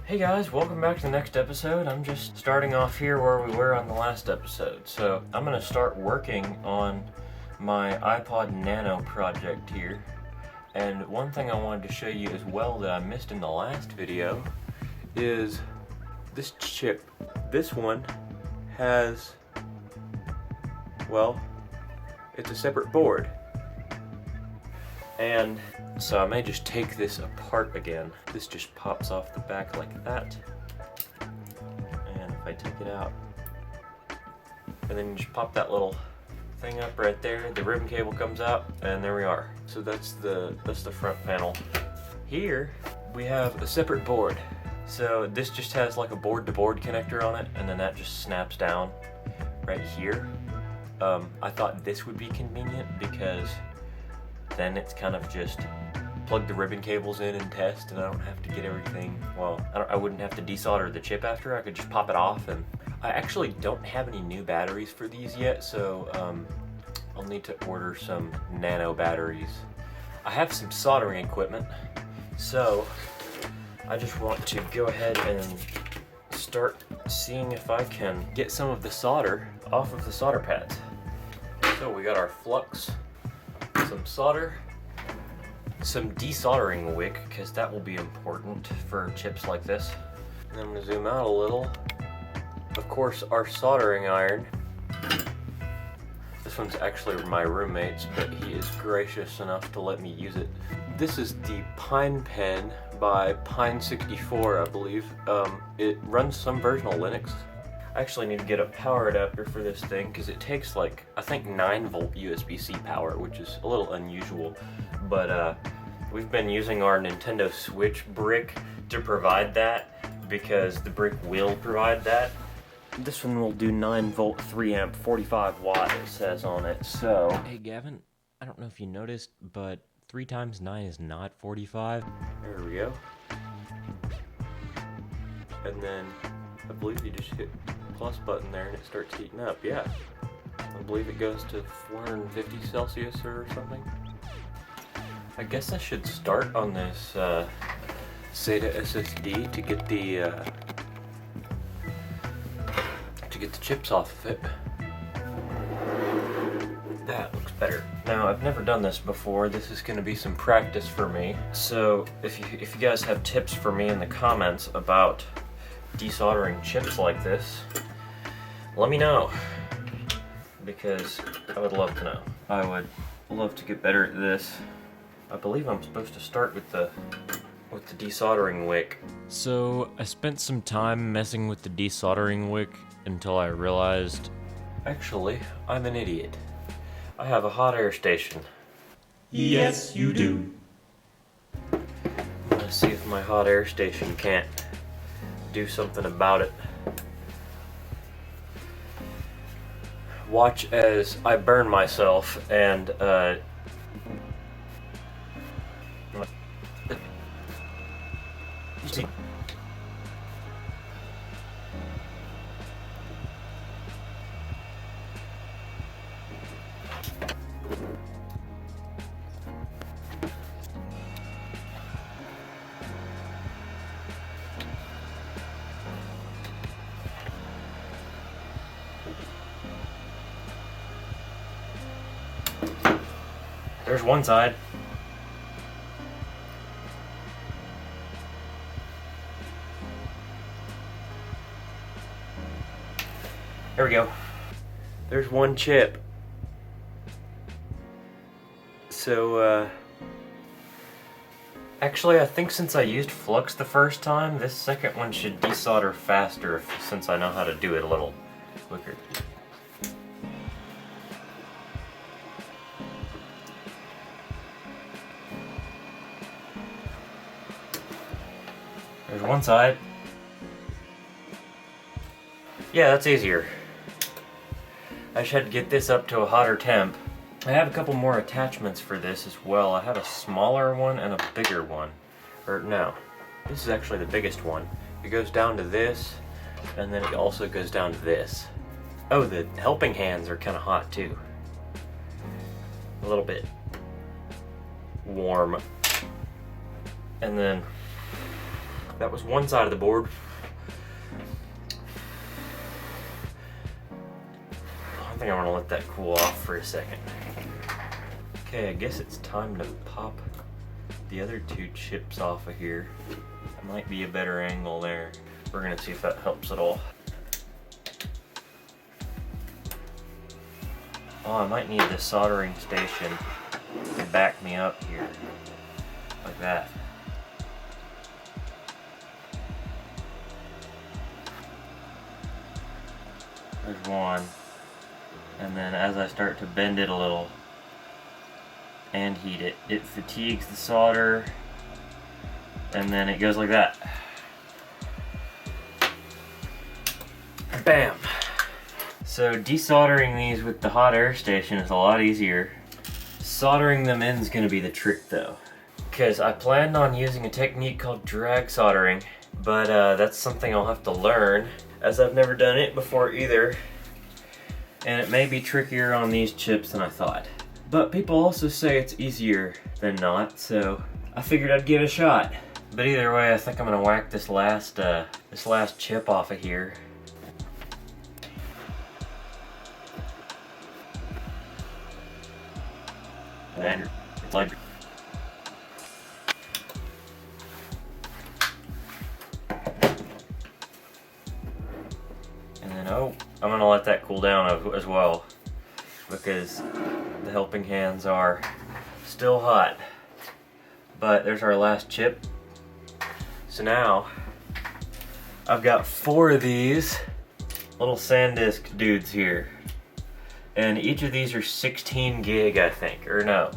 Hey guys, welcome back to the next episode. I'm just starting off here where we were on the last episode. So I'm gonna start working on my iPod nano project here. And one thing I wanted to show you as well that I missed in the last video is this chip. This one has, well, it's a separate board. And so I may just take this apart again. This just pops off the back like that. And if I take it out, and then you just pop that little thing up right there, the ribbon cable comes out, and there we are. So that's the front panel. Here we have a separate board. So this just has like a board-to-board connector on it, and then that just snaps down right here. I thought this would be convenient because then it's kind of just plug the ribbon cables in and test, and I don't have to get everything, well, I wouldn't have to desolder the chip after. I could just pop it off. And I actually don't have any new batteries for these yet, so I'll need to order some nano batteries. I have some soldering equipment, so I just want to go ahead and start seeing if I can get some of the solder off of the solder pads. So we got our flux, some solder, some desoldering wick, because that will be important for chips like this. And I'm going to zoom out a little. Of course, our soldering iron. This one's actually my roommate's, but he is gracious enough to let me use it. This is the Pine Pen by Pine64, I believe. It runs some version of Linux. I actually need to get a power adapter for this thing because it takes like, I think 9-volt USB-C power, which is a little unusual. But we've been using our Nintendo Switch brick to provide that because the brick will provide that. This one will do 9-volt, 3-amp, 45 watt, it says on it. So, hey Gavin, I don't know if you noticed, but 3 times 9 is not 45. There we go. And then I believe you just hit plus button there and it starts heating up. Yeah, I believe it goes to 450 Celsius or something. I guess I should start on this SATA SSD to get the chips off of it. That looks better. Now, I've never done this before. This is going to be some practice for me. So if you guys have tips for me in the comments about desoldering chips like this, let me know, because I would love to know. I would love to get better at this. I believe I'm supposed to start with the desoldering wick. So I spent some time messing with the desoldering wick until I realized, actually, I'm an idiot. I have a hot air station. Yes, you do. Let's see if my hot air station can't do something about it. Watch as I burn myself and see. There's one side. There we go. There's one chip. So, actually I think since I used flux the first time, this second one should desolder faster since I know how to do it a little quicker. There's one side. Yeah, that's easier. I just had to get this up to a hotter temp. I have a couple more attachments for this as well. I have a smaller one and a bigger one. Or no, this is actually the biggest one. It goes down to this, and then it also goes down to this. Oh, the helping hands are kind of hot too. A little bit warm. And then That was one side of the board. I think I'm gonna let that cool off for a second. Okay, I guess it's time to pop the other two chips off of here. That might be a better angle there. We're gonna see if that helps at all. Oh, I might need the soldering station to back me up here, like that. There's one. And then as I start to bend it a little and heat it, it fatigues the solder, and then it goes like that. Bam! So desoldering these with the hot air station is a lot easier. Soldering them in is going to be the trick though, because I planned on using a technique called drag soldering, but that's something I'll have to learn, as I've never done it before either, and it may be trickier on these chips than I thought. But people also say it's easier than not, so I figured I'd give it a shot. But either way, I think I'm gonna whack this last chip off of here. And it's like, and then I'm gonna let that cool down as well, because the helping hands are still hot. But there's our last chip. So now I've got 4 of these little SanDisk dudes here. And each of these are 16 gig, I think, or no.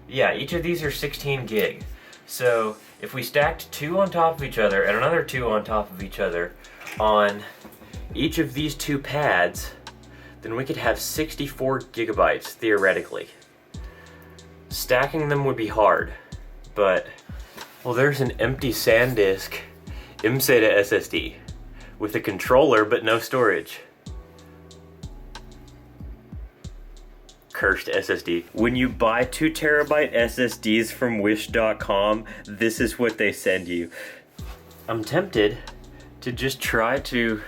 Yeah, each of these are 16 gig. So if we stacked 2 on top of each other and another 2 on top of each other on each of these 2 pads, then we could have 64 gigabytes theoretically. Stacking them would be hard, but, well, there's an empty SanDisk SATA SSD with a controller but no storage. Cursed SSD. When you buy 2 terabyte SSDs from wish.com, this is what they send you. I'm tempted to just try to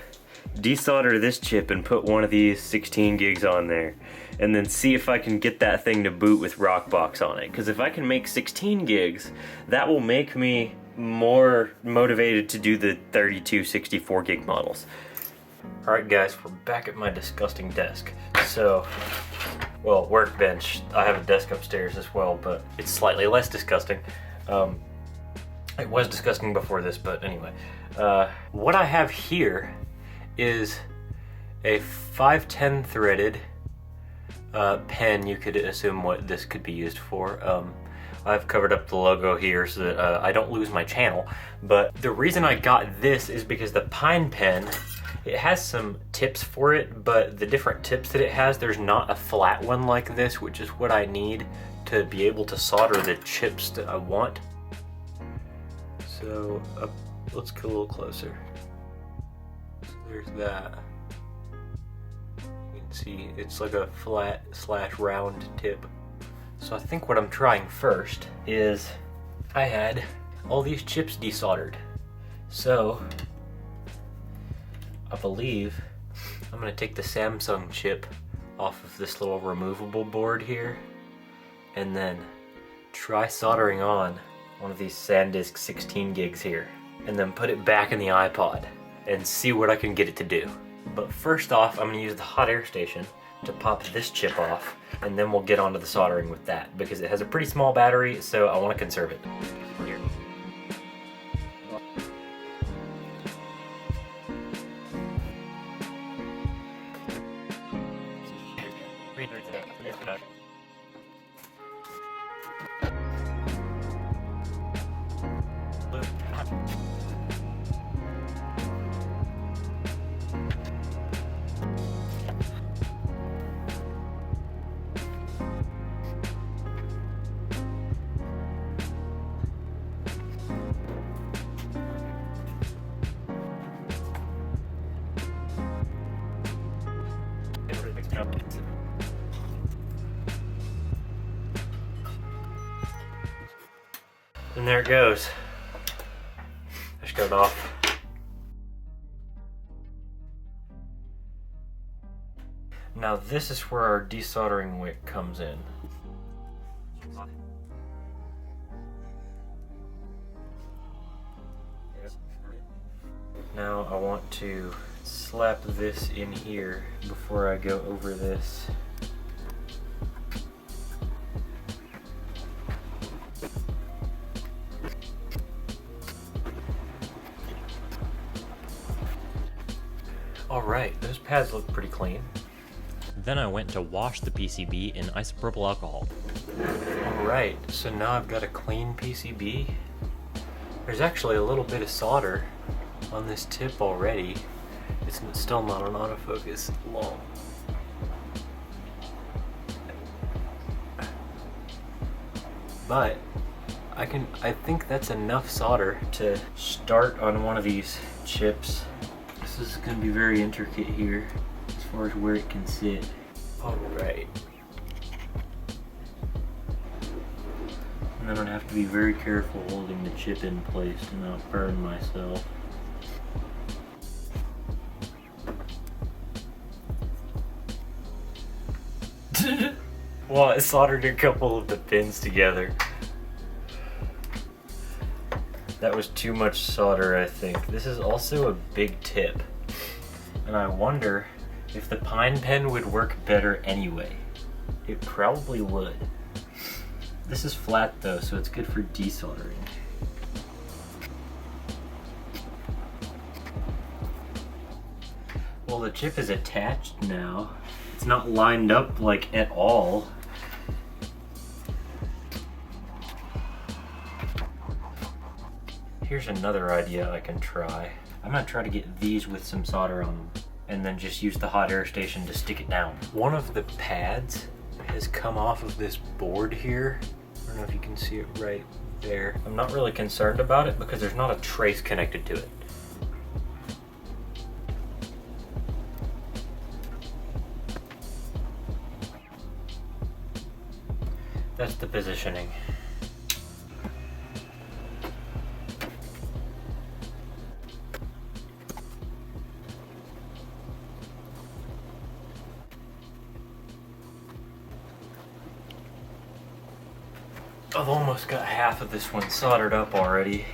desolder this chip and put one of these 16 gigs on there, and then see if I can get that thing to boot with Rockbox on it. Because if I can make 16 gigs, that will make me more motivated to do the 32, 64 gig models. Alright guys, we're back at my disgusting desk. So, well, workbench. I have a desk upstairs as well, but it's slightly less disgusting. It was disgusting before this, but anyway. What I have here is a 510 threaded pen. You could assume what this could be used for. I've covered up the logo here so that I don't lose my channel, but the reason I got this is because the Pine pen, it has some tips for it, but the different tips that it has, there's not a flat one like this, which is what I need to be able to solder the chips that I want. So let's go a little closer. So there's that. You can see it's like a flat / round tip. So I think what I'm trying first is, I had all these chips desoldered. So I believe I'm gonna take the Samsung chip off of this little removable board here, and then try soldering on one of these SanDisk 16 gigs here, and then put it back in the iPod and see what I can get it to do. But first off, I'm gonna use the hot air station to pop this chip off, and then we'll get onto the soldering with that, because it has a pretty small battery, so I want to conserve it. Here. And there it goes. I just shut off. Now this is where our desoldering wick comes in. Now I want to slap this in here before I go over this. Alright, those pads look pretty clean. Then I went to wash the PCB in isopropyl alcohol. Alright, so now I've got a clean PCB. There's actually a little bit of solder on this tip already. It's still not on autofocus. Lol. But I think that's enough solder to start on one of these chips. This is going to be very intricate here as far as where it can sit. Alright. And then I'd have to be very careful holding the chip in place to not burn myself. Well, I soldered a couple of the pins together. That was too much solder, I think. This is also a big tip. And I wonder if the pine pen would work better anyway. It probably would. This is flat though, so it's good for desoldering. Well, the chip is attached now. It's not lined up like at all. Here's another idea I can try. I'm gonna try to get these with some solder on them and then just use the hot air station to stick it down. One of the pads has come off of this board here. I don't know if you can see it right there. I'm not really concerned about it because there's not a trace connected to it. That's the positioning. I've almost got half of this one soldered up already.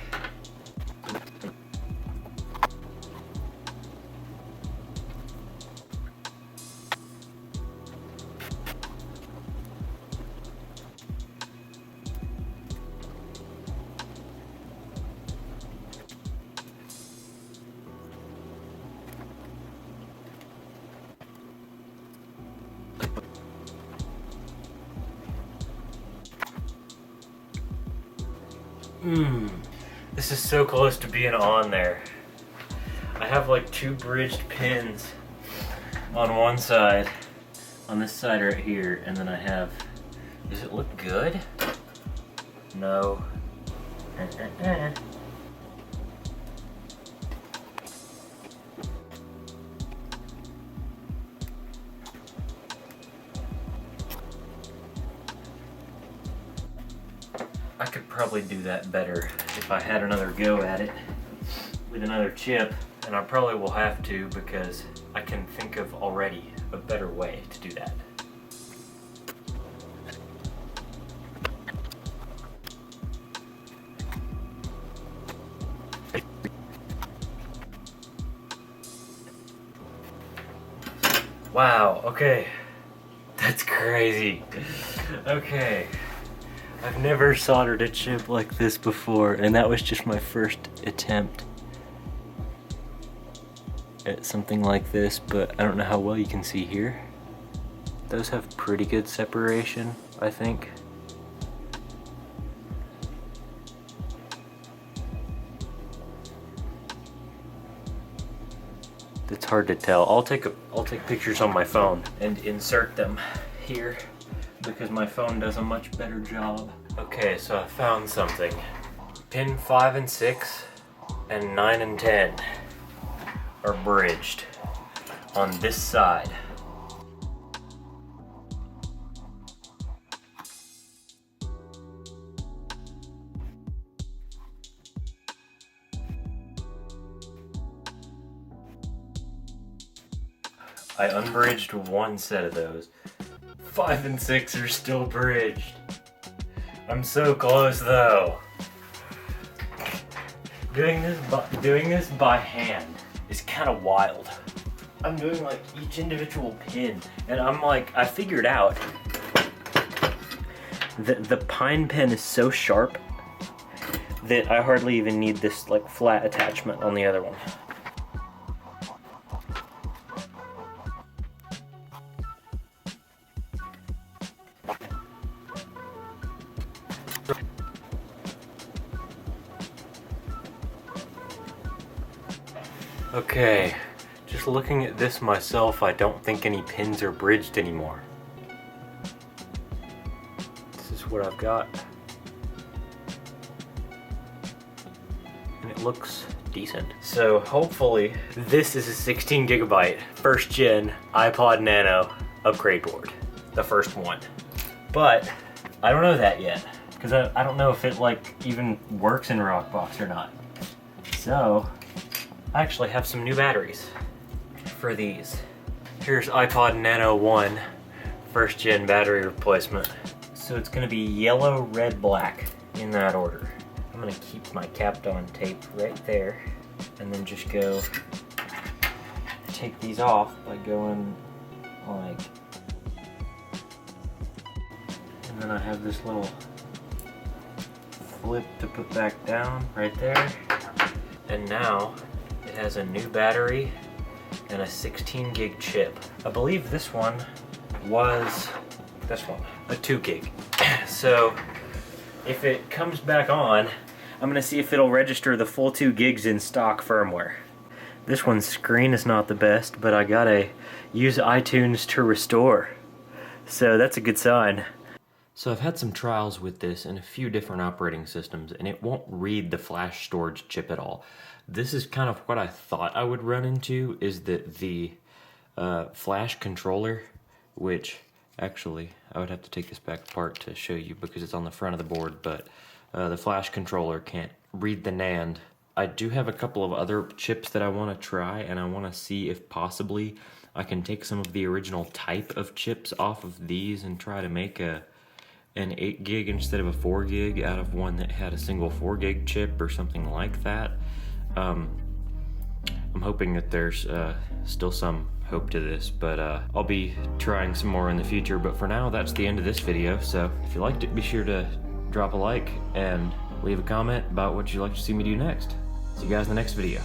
This is so close to being on there. I have like 2 bridged pins on one side, on this side right here, and then I have, does it look good? No. I could probably do that better if I had another go at it with another chip, and I probably will have to because I can think of already a better way to do that. Wow, okay. That's crazy. Okay. I've never soldered a chip like this before, and that was just my first attempt at something like this, but I don't know how well you can see here. Those have pretty good separation, I think. It's hard to tell. I'll take pictures on my phone and insert them here, because my phone does a much better job. Okay, so I found something. Pin 5 and 6 and 9 and 10 are bridged on this side. I unbridged one set of those. 5 and 6 are still bridged. I'm so close though. Doing this by hand is kind of wild. I'm doing like each individual pin, and I'm like, I figured out that the pine pin is so sharp that I hardly even need this like flat attachment on the other one. Okay, just looking at this myself, I don't think any pins are bridged anymore. This is what I've got. And it looks decent. So hopefully this is a 16 gigabyte first gen iPod Nano upgrade board. The first one. But I don't know that yet, because I don't know if it like even works in Rockbox or not. So I actually have some new batteries for these. Here's iPod Nano 1 first gen battery replacement. So it's gonna be yellow, red, black in that order. I'm gonna keep my capped on tape right there and then just go take these off by going like, and then I have this little flip to put back down right there. And now it has a new battery and a 16 gig chip. I believe this one was, a 2 gig. So if it comes back on, I'm gonna see if it'll register the full 2 gigs in stock firmware. This one's screen is not the best, but I gotta use iTunes to restore. So that's a good sign. So I've had some trials with this in a few different operating systems, and it won't read the flash storage chip at all. This is kind of what I thought I would run into, is that the flash controller, which actually I would have to take this back apart to show you because it's on the front of the board, but the flash controller can't read the NAND. I do have a couple of other chips that I want to try, and I want to see if possibly I can take some of the original type of chips off of these and try to make an 8 gig instead of a 4 gig out of one that had a single 4 gig chip or something like that. I'm hoping that there's still some hope to this, but I'll be trying some more in the future. But for now, that's the end of this video. So if you liked it, be sure to drop a like and leave a comment about what you'd like to see me do next. See you guys in the next video.